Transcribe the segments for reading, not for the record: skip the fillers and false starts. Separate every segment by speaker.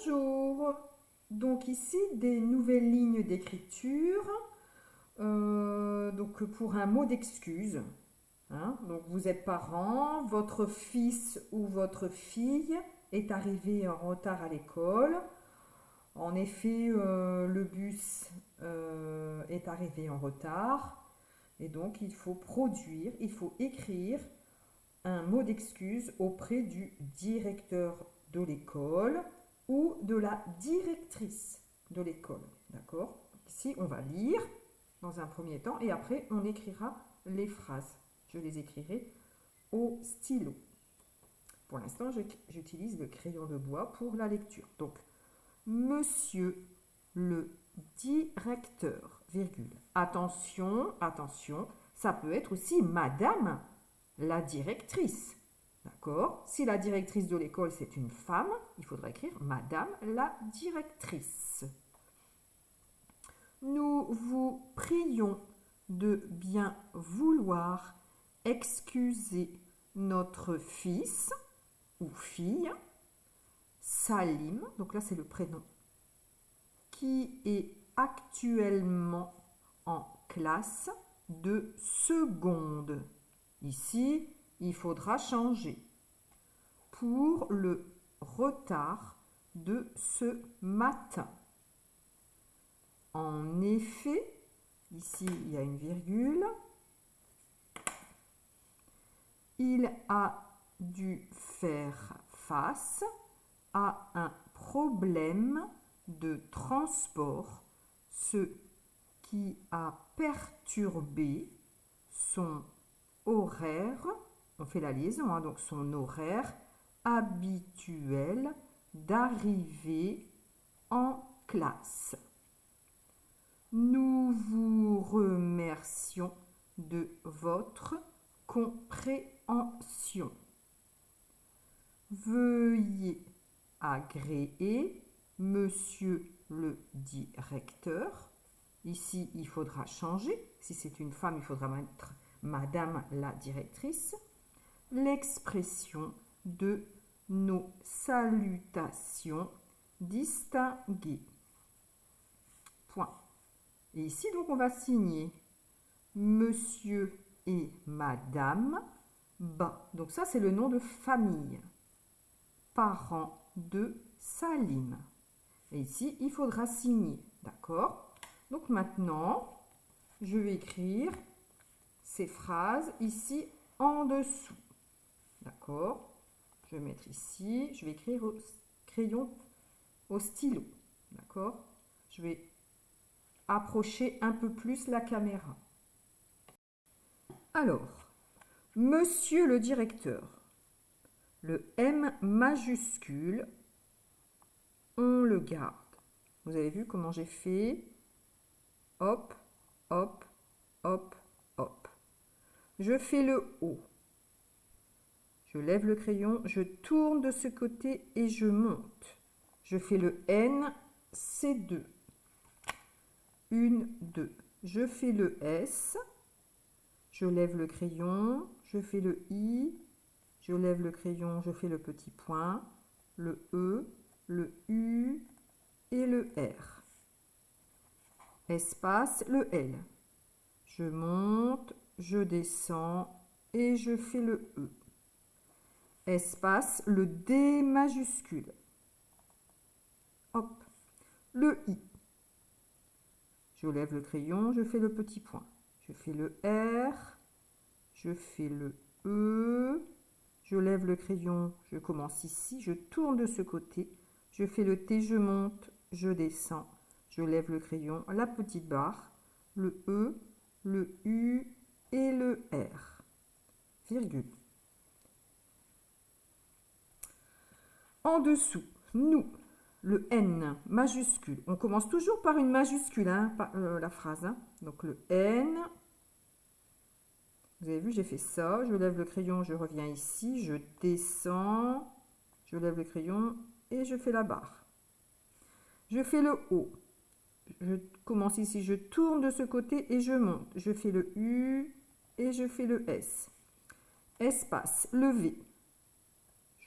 Speaker 1: Bonjour. Donc ici, des nouvelles lignes d'écriture. Donc pour un mot d'excuse. Hein. Donc vous êtes parent, votre fils ou votre fille est arrivé en retard à l'école. En effet, le bus est arrivé en retard. Et donc il faut produire, il faut écrire un mot d'excuse auprès du directeur de l'école ou de la directrice de l'école. D'accord? Ici, on va lire dans un premier temps et après, on écrira les phrases. Je les écrirai au stylo. Pour l'instant, j'utilise le crayon de bois pour la lecture. Donc, monsieur le directeur, virgule. Attention, attention, ça peut être aussi madame la directrice. D'accord? Si la directrice de l'école, c'est une femme, il faudra écrire madame la directrice. Nous vous prions de bien vouloir excuser notre fils ou fille, Salim, donc là c'est le prénom, qui est actuellement en classe de seconde. Ici, il faudra changer pour le retard de ce matin. En effet, ici il y a une virgule, il a dû faire face à un problème de transport, ce qui a perturbé son horaire, on fait la liaison, hein, donc son horaire habituel d'arrivée en classe. Nous vous remercions de votre compréhension. Veuillez agréer monsieur le directeur. Ici, il faudra changer. Si c'est une femme, il faudra mettre madame la directrice. L'expression de nos salutations distinguées. Point. Et ici, donc, on va signer monsieur et madame Ba. Donc ça, c'est le nom de famille. Parents de Salim. Et ici, il faudra signer. D'accord? Donc maintenant, je vais écrire ces phrases ici en dessous. D'accord? Je vais mettre ici, je vais écrire au crayon, au stylo. D'accord? Je vais approcher un peu plus la caméra. Alors, monsieur le directeur, le M majuscule, on le garde. Vous avez vu comment j'ai fait? Hop, hop, hop, hop. Je fais le O. Je lève le crayon, je tourne de ce côté et je monte. Je fais le N, C2. 1, 2. Je fais le S. Je lève le crayon, je fais le I. Je lève le crayon, je fais le petit point. Le E, le U et le R. Espace, le L. Je monte, je descends et je fais le E. Espace, le D majuscule. Hop, le I. Je lève le crayon, je fais le petit point. Je fais le R, je fais le E, je lève le crayon, je commence ici, je tourne de ce côté, je fais le T, je monte, je descends, je lève le crayon, la petite barre, le E, le U et le R. Virgule. En dessous, nous, le N majuscule. On commence toujours par une majuscule, hein, la phrase. Hein. Donc le N. Vous avez vu, j'ai fait ça. Je lève le crayon, je reviens ici. Je descends. Je lève le crayon et je fais la barre. Je fais le O. Je commence ici, je tourne de ce côté et je monte. Je fais le U et je fais le S. Espace, le V.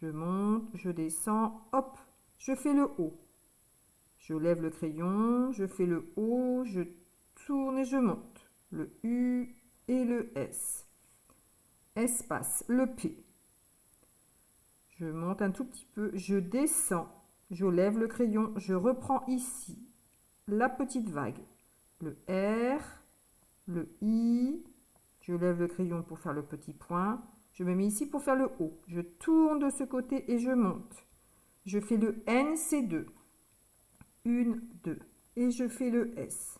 Speaker 1: Je monte, je descends, hop, je fais le O. je lève le crayon, je fais le O, je tourne et je monte. Le U et le S. Espace, le P. Je monte un tout petit peu, je descends, je lève le crayon, je reprends ici la petite vague. Le R, le I, je lève le crayon pour faire le petit point. Je me mets ici pour faire le O. Je tourne de ce côté et je monte. Je fais le N, c'est 2. 1, 2. Et je fais le S.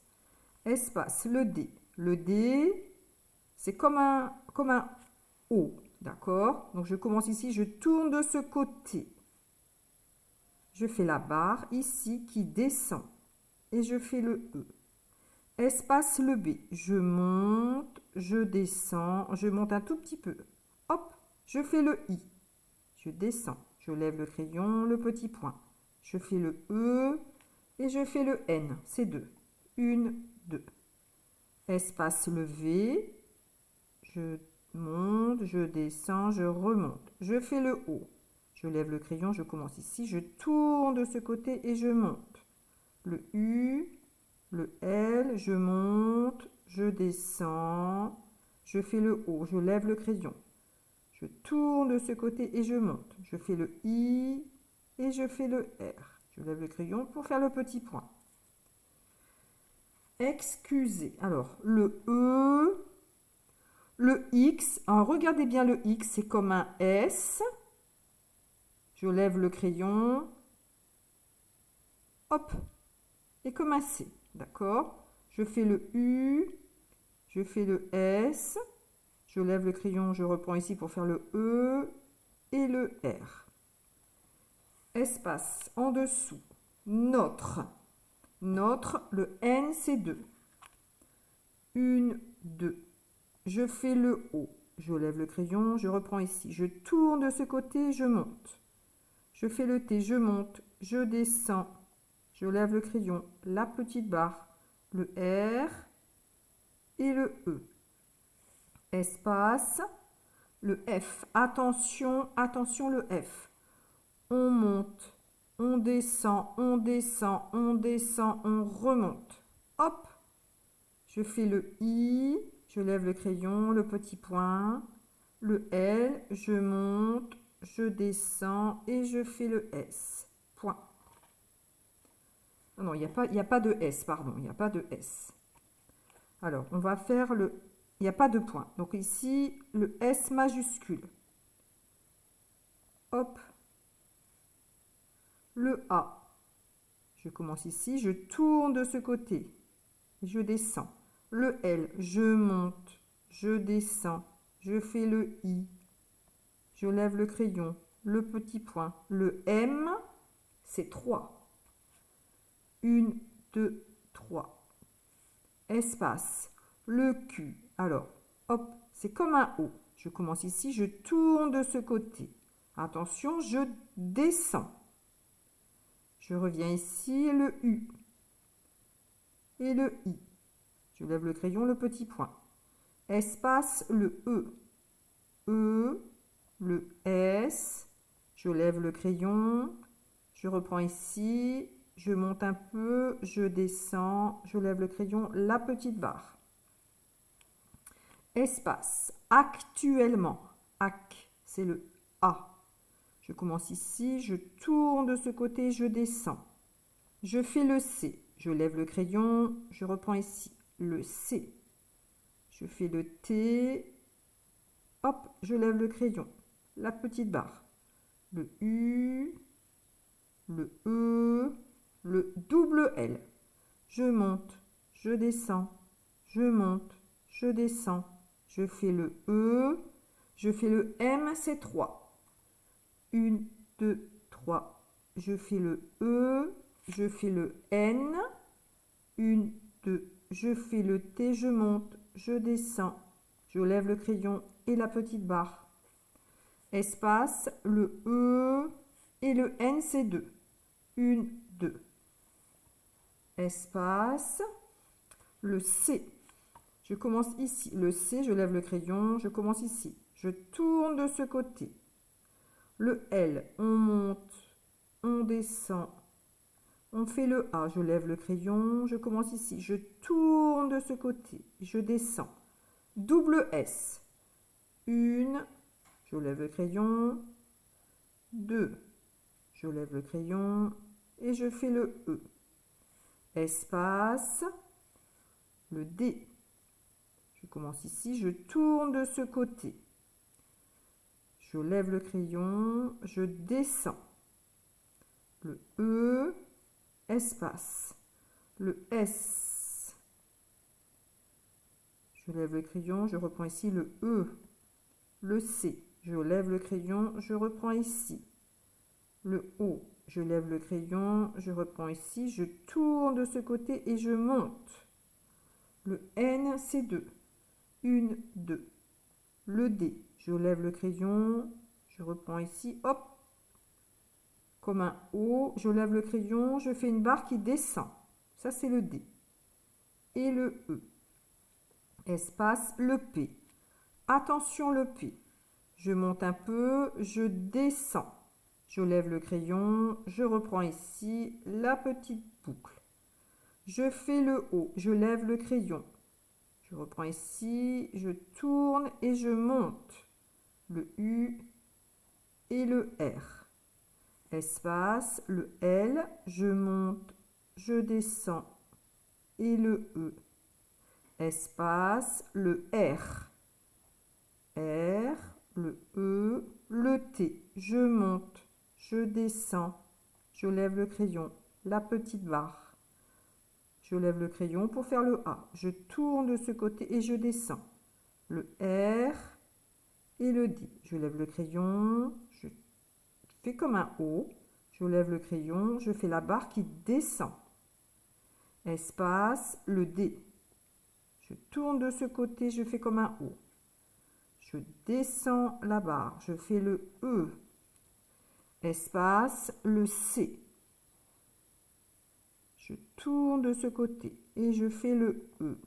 Speaker 1: Espace, le D. Le D, c'est comme un O. D'accord? Donc je commence ici, je tourne de ce côté. Je fais la barre ici qui descend. Et je fais le E. Espace, le B. Je monte, je descends, je monte un tout petit peu. Hop, je fais le I. Je descends, je lève le crayon, le petit point. Je fais le E et je fais le N. C'est 2. 1, 2. Espace, le V. Je monte, je descends, je remonte. Je fais le O. Je lève le crayon, je commence ici. Je tourne de ce côté et je monte. Le U, le L, je monte, je descends. Je fais le O, je lève le crayon. Je tourne de ce côté et je monte. Je fais le I et je fais le R. Je lève le crayon pour faire le petit point. Excusez. Alors, le E, le X. Alors, regardez bien le X, c'est comme un S. Je lève le crayon. Hop. Et comme un C. D'accord? Je fais le U. Je fais le S. Je lève le crayon, je reprends ici pour faire le E et le R. Espace en dessous. Notre. Notre, le N, c'est 2. 1, 2. Je fais le O. Je lève le crayon, je reprends ici. Je tourne de ce côté, je monte. Je fais le T, je monte, je descends. Je lève le crayon, la petite barre, le R et le E. Espace, le F. Attention, attention le F. On monte, on descend, on descend, on descend, on remonte. Hop, je fais le I, je lève le crayon, le petit point, le L, je monte, je descends et je fais le S. Point. Non, il n'y a pas de S, pardon, il n'y a pas de S. Alors, on va faire le... Il n'y a pas de point. Donc ici, le S majuscule. Hop. Le A. Je commence ici, je tourne de ce côté. Je descends. Le L, je monte, je descends. Je fais le I. Je lève le crayon, le petit point. Le M, c'est 3. 1, 2, 3. Espace. Le Q. Alors, hop, c'est comme un O. Je commence ici, je tourne de ce côté. Attention, je descends. Je reviens ici, le U et le I. Je lève le crayon, le petit point. Espace, le E. E, le S. Je lève le crayon. Je reprends ici. Je monte un peu, je descends. Je lève le crayon, la petite barre. Espace. Actuellement. Ac, c'est le A. Je commence ici, je tourne de ce côté, je descends. Je fais le C. Je lève le crayon, je reprends ici. Le C. Je fais le T. Hop, je lève le crayon. La petite barre. Le U. Le E. Le double L. Je monte, je descends. Je monte, je descends. Je fais le E. Je fais le M, c'est 3. 1, 2, 3. Je fais le E. Je fais le N. 1, 2. Je fais le T, je monte, je descends. Je lève le crayon et la petite barre. Espace, le E et le N, c'est 2. 1, 2. Espace, le C. Je commence ici. Le C, je lève le crayon, je commence ici. Je tourne de ce côté. Le L, on monte, on descend. On fait le A, je lève le crayon, je commence ici, je tourne de ce côté, je descends. Double S. 1, je lève le crayon. 2, je lève le crayon et je fais le E. Espace, le D. Je commence ici, je tourne de ce côté. Je lève le crayon, je descends. Le E, espace. Le S. Je lève le crayon, je reprends ici le E. Le C, je lève le crayon, je reprends ici. Le O, je lève le crayon, je reprends ici, je tourne de ce côté et je monte. Le N, c'est 2. 1, 2. Le D, je lève le crayon, je reprends ici, hop, comme un O, je lève le crayon, je fais une barre qui descend. Ça, c'est le D. Et le E. Espace, le P. Attention, le P. Je monte un peu, je descends. Je lève le crayon, je reprends ici la petite boucle. Je fais le O, je lève le crayon. Je reprends ici, je tourne et je monte. Le U et le R. Espace, le L, je monte, je descends et le E. Espace, le R. R, le E, le T. Je monte, je descends, je lève le crayon, la petite barre. Je lève le crayon pour faire le A. Je tourne de ce côté et je descends. Le R et le D. Je lève le crayon, je fais comme un O. Je lève le crayon, je fais la barre qui descend. Espace, le D. Je tourne de ce côté, je fais comme un O. Je descends la barre, je fais le E. Espace, le C. Je tourne de ce côté et je fais le E.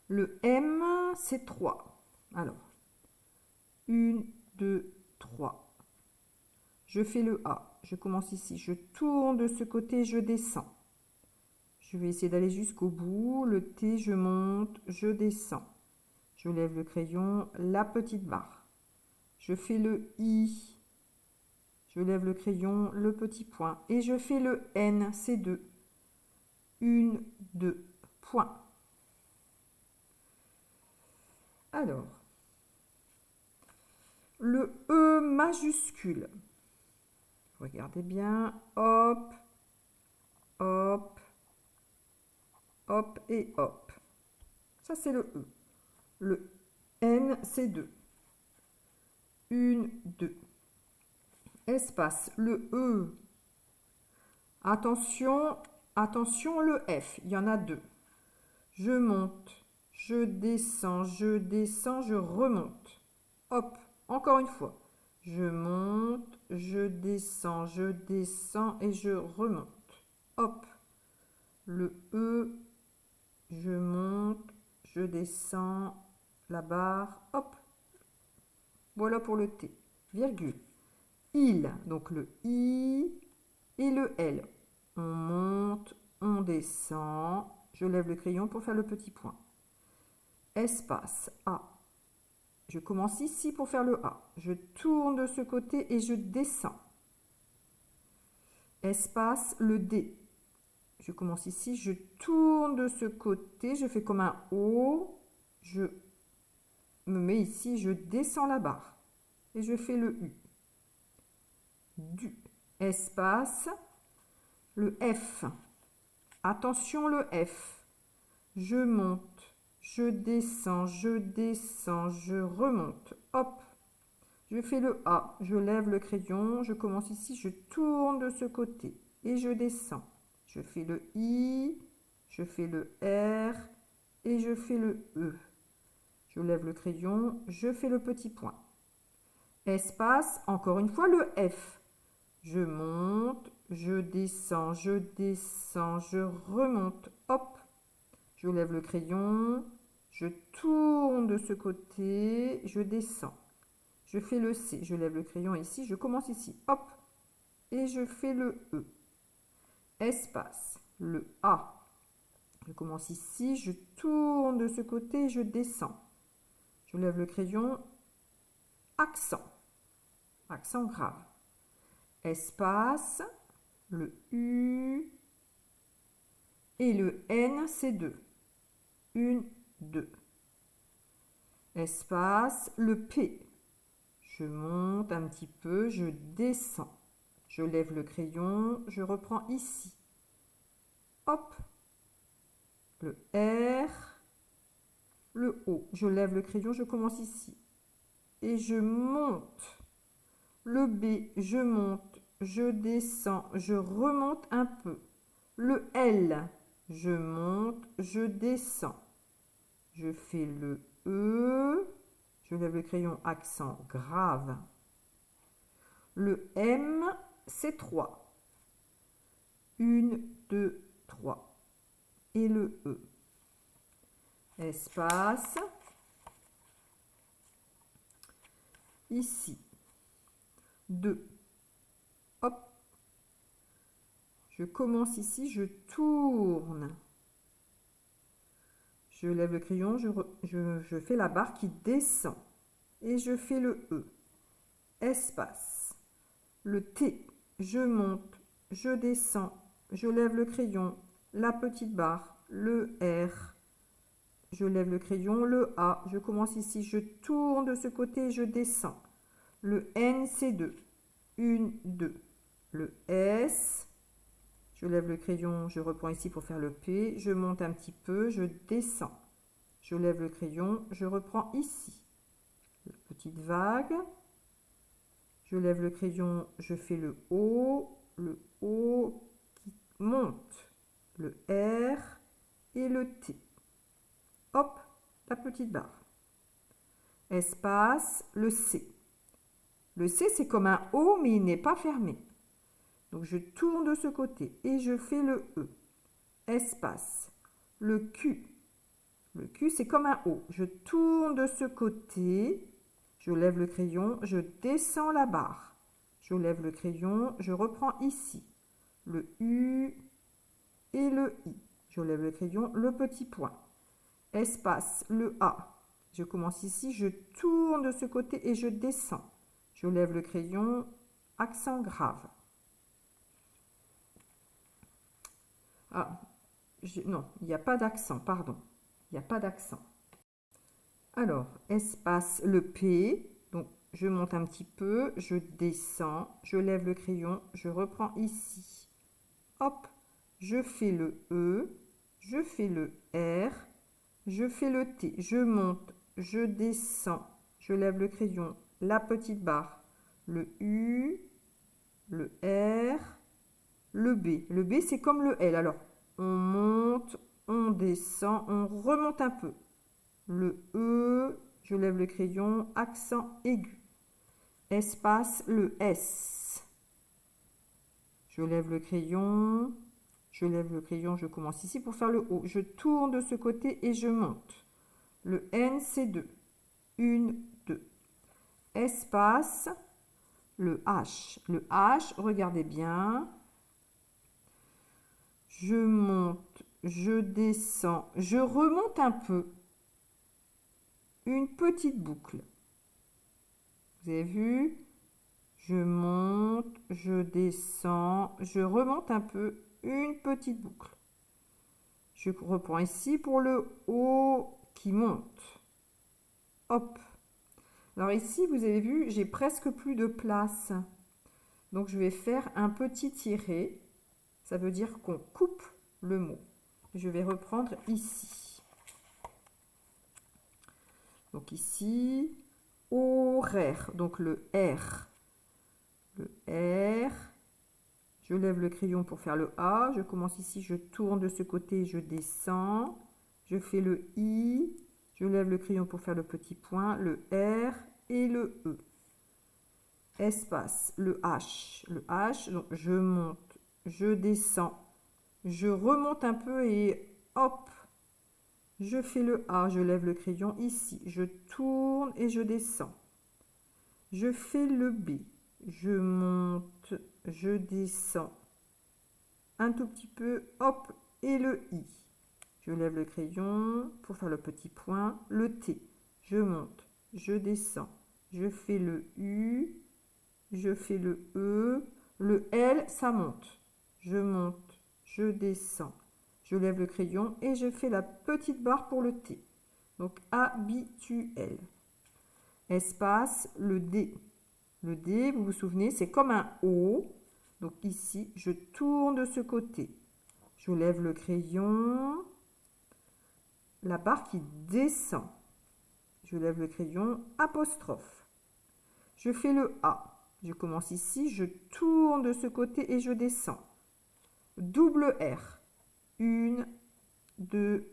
Speaker 1: Le M, c'est 3. Alors, 1, 2, 3. Je fais le A. Je commence ici. Je tourne de ce côté, je descends. Je vais essayer d'aller jusqu'au bout. Le T, je monte, je descends. Je lève le crayon, la petite barre. Je fais le I. Je lève le crayon, le petit point. Et je fais le N, c'est 2. 1, 2, point. Alors, le E majuscule. Regardez bien. Hop, hop, hop et hop. Ça, c'est le E. Le N, c'est 2. 1, 2. Espace, le E. Attention, attention, le F. Il y en a 2. Je monte, je descends, je remonte. Hop, encore une fois. Je monte, je descends et je remonte. Hop. Le E, je monte, je descends, la barre, hop. Voilà pour le T. Virgule. Il, donc le I et le L. On monte, on descend. Je lève le crayon pour faire le petit point. Espace A. Je commence ici pour faire le A. Je tourne de ce côté et je descends. Espace, le D. Je commence ici, je tourne de ce côté, je fais comme un O. Je me mets ici, je descends la barre. Et je fais le U. Du. Espace, le F. Attention, le F. Je monte, je descends, je remonte. Hop. Je fais le A, je lève le crayon, je commence ici, je tourne de ce côté et je descends. Je fais le I, je fais le R et je fais le E. Je lève le crayon, je fais le petit point. Espace, encore une fois le F. Je monte, je descends, je remonte. Hop. Je lève le crayon, je tourne de ce côté, je descends. Je fais le C, je lève le crayon ici, je commence ici, hop, et je fais le E. Espace, le A. Je commence ici, je tourne de ce côté et je descends. Je lève le crayon, accent, accent grave. Espace, le U et le N, c'est 2. 1, 2. Espace, le P. Je monte un petit peu, je descends. Je lève le crayon, je reprends ici. Hop. Le R, le O. Je lève le crayon, je commence ici. Et je monte. Le B, je monte, je descends, je remonte un peu. Le L, je monte, je descends. Je fais le E. Je lève le crayon, accent grave. Le M, c'est 3. 1, 2, 3. Et le E. Espace. Ici. 2. Hop. Je commence ici, je tourne. Je lève le crayon, je fais la barre qui descend. Et je fais le E. Espace. Le T, je monte, je descends, je lève le crayon, la petite barre, le R, je lève le crayon, le A, je commence ici, je tourne de ce côté, je descends. Le N, c'est 2. 1, 2. Le S, je lève le crayon, je reprends ici pour faire le P, je monte un petit peu, je descends. Je lève le crayon, je reprends ici. Petite vague. Je lève le crayon, je fais le O qui monte, le R et le T. Hop, la petite barre. Espace, le C. Le C, c'est comme un O, mais il n'est pas fermé. Donc, je tourne de ce côté et je fais le E. Espace, le Q. Le Q, c'est comme un O. Je tourne de ce côté, je lève le crayon, je descends la barre. Je lève le crayon, je reprends ici. Le U et le I. Je lève le crayon, le petit point. Espace, le A. Je commence ici, je tourne de ce côté et je descends. Je lève le crayon, accent grave. Ah, non, il n'y a pas d'accent, pardon. Il n'y a pas d'accent. Alors, espace, le P. Donc, je monte un petit peu, je descends, je lève le crayon, je reprends ici. Hop, je fais le E, je fais le R, je fais le T. Je monte, je descends, je lève le crayon, la petite barre, le U, le R, le B. Le B, c'est comme le L. Alors, on monte, on descend, on remonte un peu. Le E, je lève le crayon, accent aigu. Espace, le S. Je lève le crayon, je commence ici pour faire le O. Je tourne de ce côté et je monte. Le N, c'est 2. 1, 2. Espace, le H. Le H, regardez bien. Je monte, je descends, je remonte un peu. Une petite boucle. Vous avez vu? Je monte, je descends, je remonte un peu, une petite boucle. Je reprends ici pour le haut qui monte. Hop. Alors ici, vous avez vu, j'ai presque plus de place. Donc je vais faire un petit tiret. Ça veut dire qu'on coupe le mot. Je vais reprendre ici. Donc ici, horaire, donc le R. Le R. Je lève le crayon pour faire le A. Je commence ici, je tourne de ce côté, je descends. Je fais le I. Je lève le crayon pour faire le petit point, le R et le E. Espace, le H. Le H, donc je monte, je descends. Je remonte un peu et hop, je fais le A, je lève le crayon ici, je tourne et je descends. Je fais le B, je monte, je descends un tout petit peu, hop, et le I. Je lève le crayon pour faire le petit point, le T. Je monte, je descends, je fais le U, je fais le E, le L, ça monte. Je monte, je descends, je lève le crayon et je fais la petite barre pour le T. Donc habituel. Espace, le D. Le D, vous vous souvenez, c'est comme un O. Donc ici, je tourne de ce côté. Je lève le crayon. La barre qui descend. Je lève le crayon, apostrophe. Je fais le A. Je commence ici, je tourne de ce côté et je descends. Double R. 1, 2,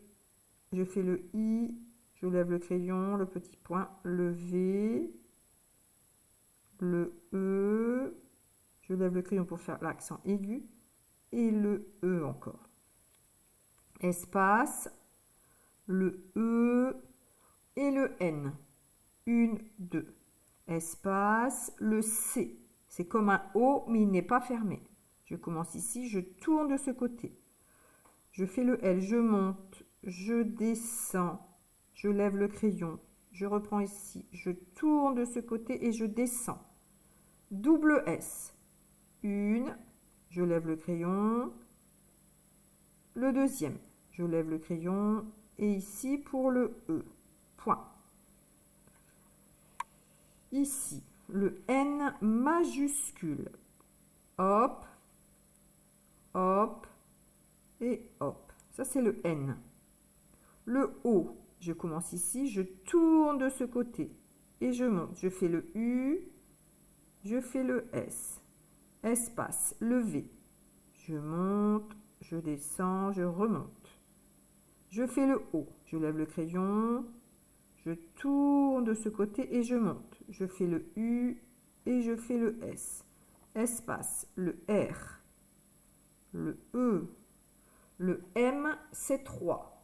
Speaker 1: je fais le I, je lève le crayon, le petit point, le V, le E, je lève le crayon pour faire l'accent aigu, et le E encore. Espace, le E et le N. 1, 2. Espace, le C. C'est comme un O, mais il n'est pas fermé. Je commence ici, je tourne de ce côté. Je fais le L, je monte, je descends, je lève le crayon, je reprends ici, je tourne de ce côté et je descends. Double S. 1, je lève le crayon. Le deuxième, je lève le crayon. Et ici pour le E. Point. Ici, le N majuscule. Hop, hop et hop. Ça, c'est le N. Le O, je commence ici, je tourne de ce côté et je monte. Je fais le U, je fais le S. Espace, le V. Je monte, je descends, je remonte. Je fais le O, je lève le crayon, je tourne de ce côté et je monte. Je fais le U et je fais le S. Espace, le R, le E, le M, c'est 3.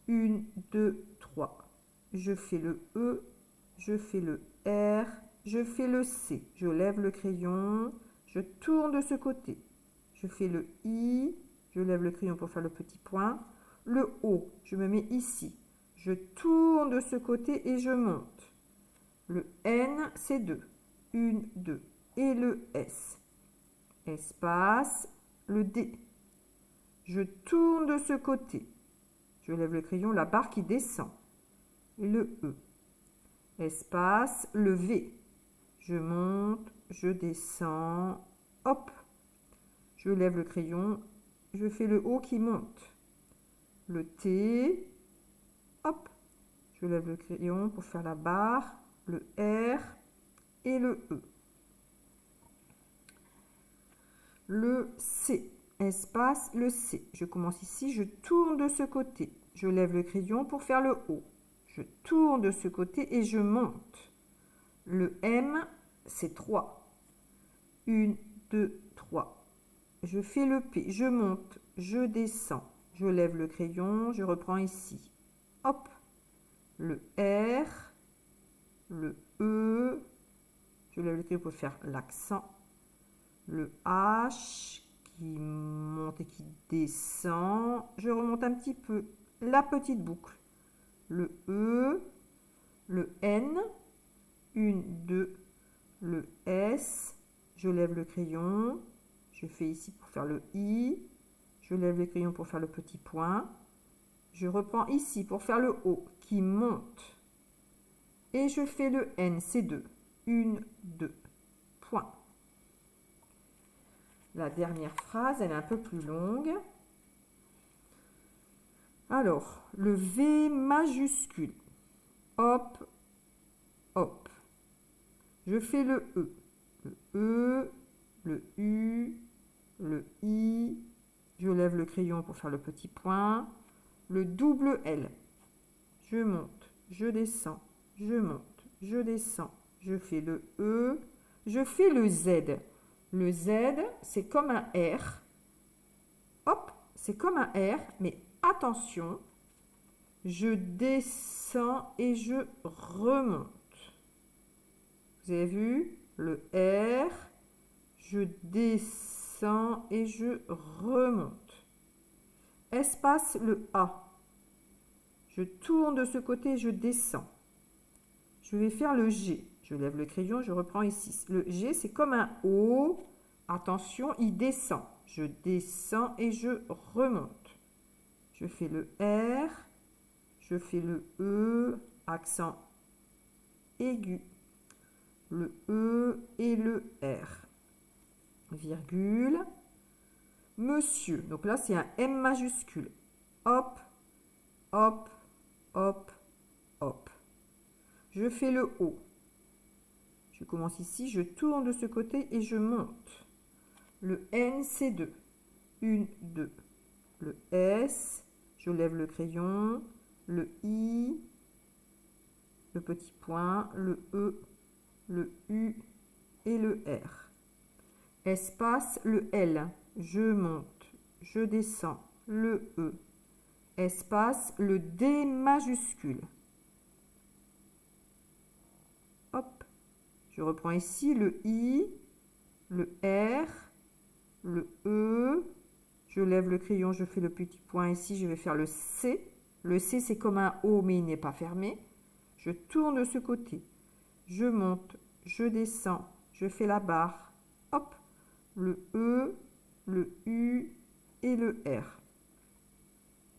Speaker 1: 1, 2, 3. Je fais le E, je fais le R, je fais le C. Je lève le crayon, je tourne de ce côté. Je fais le I, je lève le crayon pour faire le petit point. Le O, je me mets ici. Je tourne de ce côté et je monte. Le N, c'est 2. 1, 2. Et le S. Espace, le D. Je tourne de ce côté. Je lève le crayon, la barre qui descend. Et le E. Espace, le V. Je monte, je descends, hop. Je lève le crayon, je fais le O qui monte. Le T, hop. Je lève le crayon pour faire la barre, le R et le E. Le C, espace, le C. Je commence ici, je tourne de ce côté. Je lève le crayon pour faire le O. Je tourne de ce côté et je monte. Le M, c'est 3. 1, 2, 3. Je fais le P, je monte, je descends. Je lève le crayon, je reprends ici. Hop. Le R, le E, je lève le crayon pour faire l'accent. Le H qui monte et qui descend. Je remonte un petit peu la petite boucle. Le E, le N, 1, 2, le S, je lève le crayon, je fais ici pour faire le I, je lève le crayon pour faire le petit point, je reprends ici pour faire le O qui monte et je fais le N, c'est 2, 1, 2, point. La dernière phrase, elle est un peu plus longue. Alors, le V majuscule. Hop, hop. Je fais le E. Le E, le U, le I. Je lève le crayon pour faire le petit point. Le double L. Je monte, je descends, je monte, je descends. Je fais le E. Je fais le Z. Le Z, c'est comme un R. Hop, c'est comme un R, mais attention, je descends et je remonte. Vous avez vu? Le R, je descends et je remonte. Espace le A. Je tourne de ce côté, je descends. Je vais faire le G. Je lève le crayon, je reprends ici. Le G, c'est comme un O. Attention, il descend. Je descends et je remonte. Je fais le R. Je fais le E, accent aigu. Le E et le R. Virgule. Monsieur. Donc là, c'est un M majuscule. Hop, hop, hop, hop. Je fais le O. Je commence ici, je tourne de ce côté et je monte. Le N, c'est 2. 1, 2. Le S, je lève le crayon. Le I, le petit point. Le E, le U et le R. Espace, le L. Je monte, je descends. Le E. Espace, le D majuscule. Hop. Je reprends ici le I, le R, le E. Je lève le crayon, je fais le petit point ici. Je vais faire le C. Le C, c'est comme un O, mais il n'est pas fermé. Je tourne de ce côté. Je monte, je descends. Je fais la barre. Hop. Le E, le U et le R.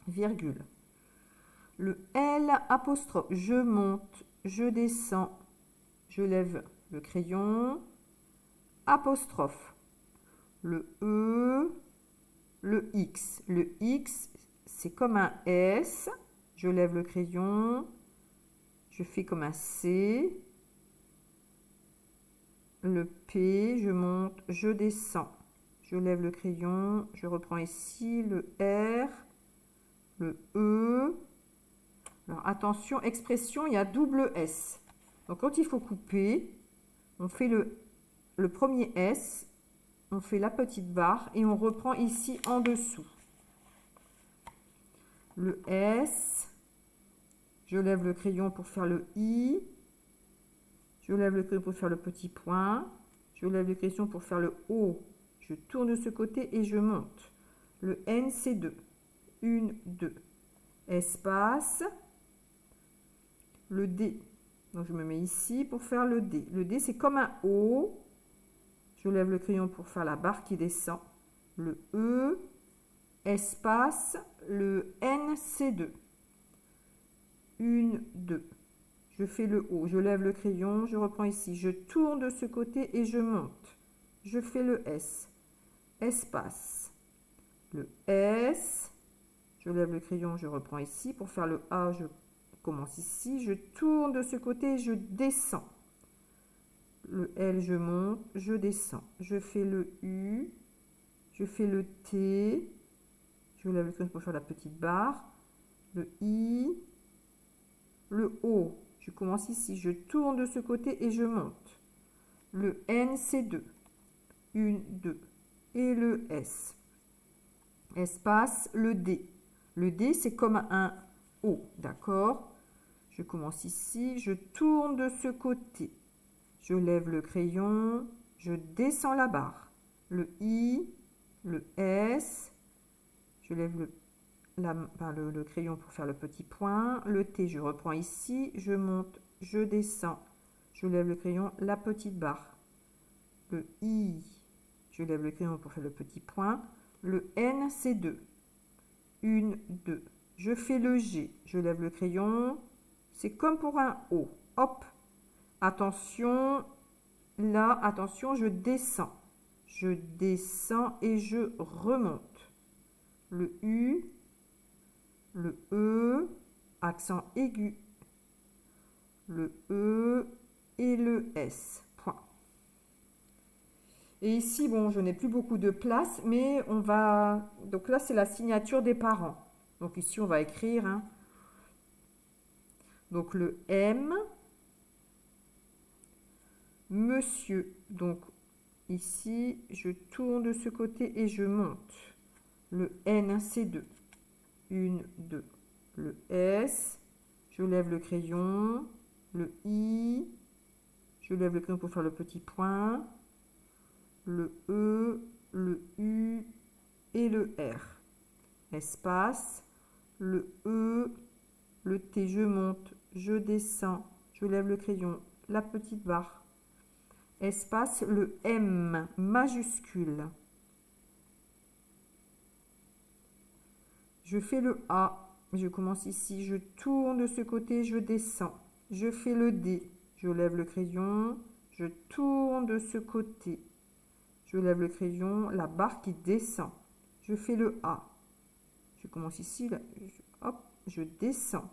Speaker 1: Virgule. Le L apostrophe. Je monte, je descends. Je lève le crayon. Apostrophe. Le E, le X. Le X, c'est comme un S. Je lève le crayon. Je fais comme un C. Le P, je monte, je descends. Je lève le crayon. Je reprends ici le R. Le E. Alors attention, expression, il y a double S. Donc quand il faut couper, on fait le premier S. On fait la petite barre et on reprend ici en dessous. Le S, je lève le crayon pour faire le I, je lève le crayon pour faire le petit point, je lève le crayon pour faire le O, je tourne de ce côté et je monte. Le N, c'est 2. 1, 2. Espace, le D. Donc je me mets ici pour faire le D. Le D, c'est comme un O. Je lève le crayon pour faire la barre qui descend. Le E, espace, le N, c'est 2. 1, 2. Je fais le O. Je lève le crayon, je reprends ici. Je tourne de ce côté et je monte. Je fais le S. Espace. Le S. Je lève le crayon, je reprends ici. Pour faire le A, je commence ici. Je tourne de ce côté et je descends. Le L, je monte, je descends. Je fais le U. Je fais le T. Je lève le crayon pour faire la petite barre. Le I. Le O. Je commence ici. Je tourne de ce côté et je monte. Le N, c'est 2. 1, 2. Et le S. Espace, le D. Le D, c'est comme un O. D'accord? Je commence ici. Je tourne de ce côté. Je lève le crayon. Je descends la barre. Le I. Le S. Je lève le crayon pour faire le petit point. Le T, je reprends ici. Je monte. Je descends. Je lève le crayon. La petite barre. Le I. Je lève le crayon pour faire le petit point. Le N, c'est 2. 1, 2. Je fais le G. Je lève le crayon. C'est comme pour un O. Hop. Attention. Là, attention, je descends. Je descends et je remonte. Le U. Le E. Accent aigu. Le E et le S. Point. Et ici, bon, je n'ai plus beaucoup de place, mais on va... Donc là, c'est la signature des parents. Donc ici, on va écrire. Hein. Donc le M. Monsieur. Donc ici, je tourne de ce côté et je monte. Le N, c'est 2. 1, 2. Le S. Je lève le crayon. Le I. Je lève le crayon pour faire le petit point. le E, le U et le R. Espace, le E, le T, je monte, je descends, je lève le crayon, la petite barre. Espace, le M majuscule. Je fais le A, je commence ici, je tourne de ce côté, je descends. Je fais le D, je lève le crayon, je tourne de ce côté. Je lève le crayon, la barre qui descend. Je fais le A. Je commence ici, là, hop, je descends.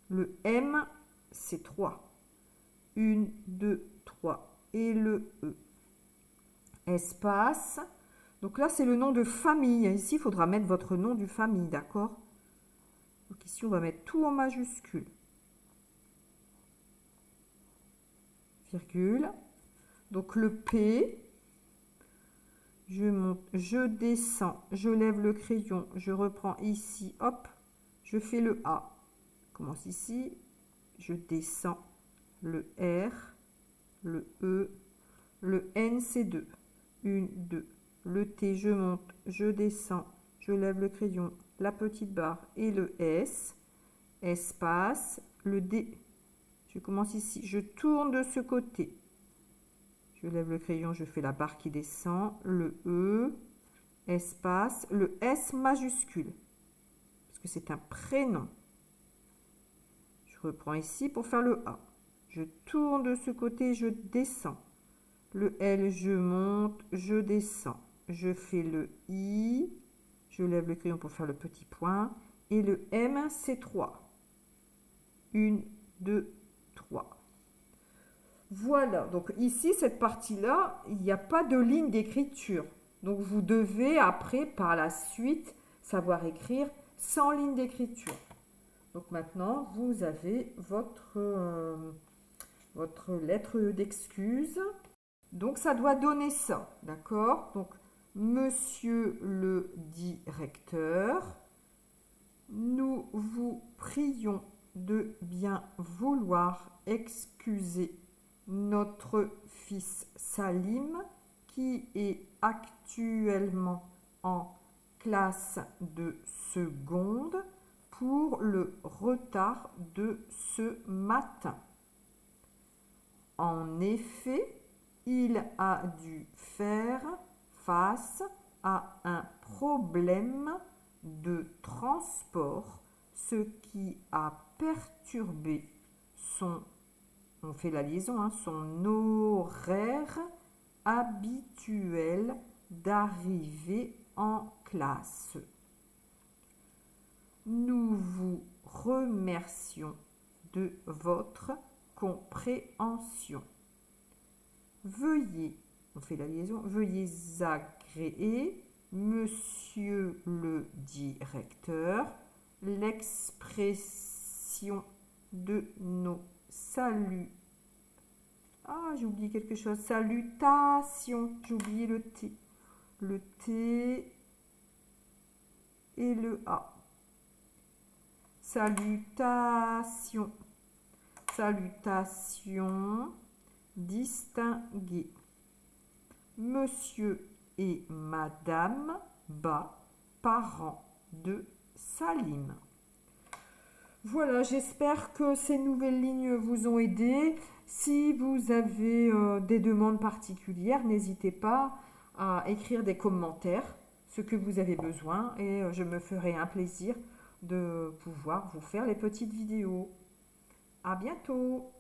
Speaker 1: Le M, c'est 3. 1, 2, 3. Et le E. Espace. Donc là, c'est le nom de famille. Ici, il faudra mettre votre nom de famille, d'accord? Donc ici, on va mettre tout en majuscule. Virgule. Donc le P. Je monte, je descends, je lève le crayon, je reprends ici, hop, je fais le A. Je commence ici, je descends, le R, le E, le N, c'est 2. 1, 2. Le T, je monte, je descends, je lève le crayon, la petite barre et le S. Espace, le D. Je commence ici, je tourne de ce côté. Je lève le crayon, je fais la barre qui descend, le E, espace, le S majuscule, parce que c'est un prénom. Je reprends ici pour faire le A. Je tourne de ce côté, je descends. Le L, je monte, je descends. Je fais le I, je lève le crayon pour faire le petit point. Et le M, c'est 3. 1, 2, 3. Voilà, donc ici, cette partie-là, il n'y a pas de ligne d'écriture. Donc vous devez après, par la suite, savoir écrire sans ligne d'écriture. Donc maintenant, vous avez votre lettre d'excuse. Donc ça doit donner ça, d'accord? Donc, monsieur le directeur, nous vous prions de bien vouloir excuser notre fils Salim qui est actuellement en classe de seconde pour le retard de ce matin. En effet, il a dû faire face à un problème de transport, ce qui a perturbé son on fait la liaison, hein, son horaire habituel d'arrivée en classe. Nous vous remercions de votre compréhension. Veuillez, on fait la liaison, veuillez agréer, monsieur le directeur, l'expression de nos salut. Ah, j'ai oublié quelque chose. Salutation. J'ai oublié le T. Le T et le A. Salutation. Salutation distinguée. Monsieur et Madame Ba, parents de Salim. Voilà, j'espère que ces nouvelles lignes vous ont aidé. Si vous avez des demandes particulières, n'hésitez pas à écrire des commentaires, ce que vous avez besoin, et je me ferai un plaisir de pouvoir vous faire les petites vidéos. À bientôt!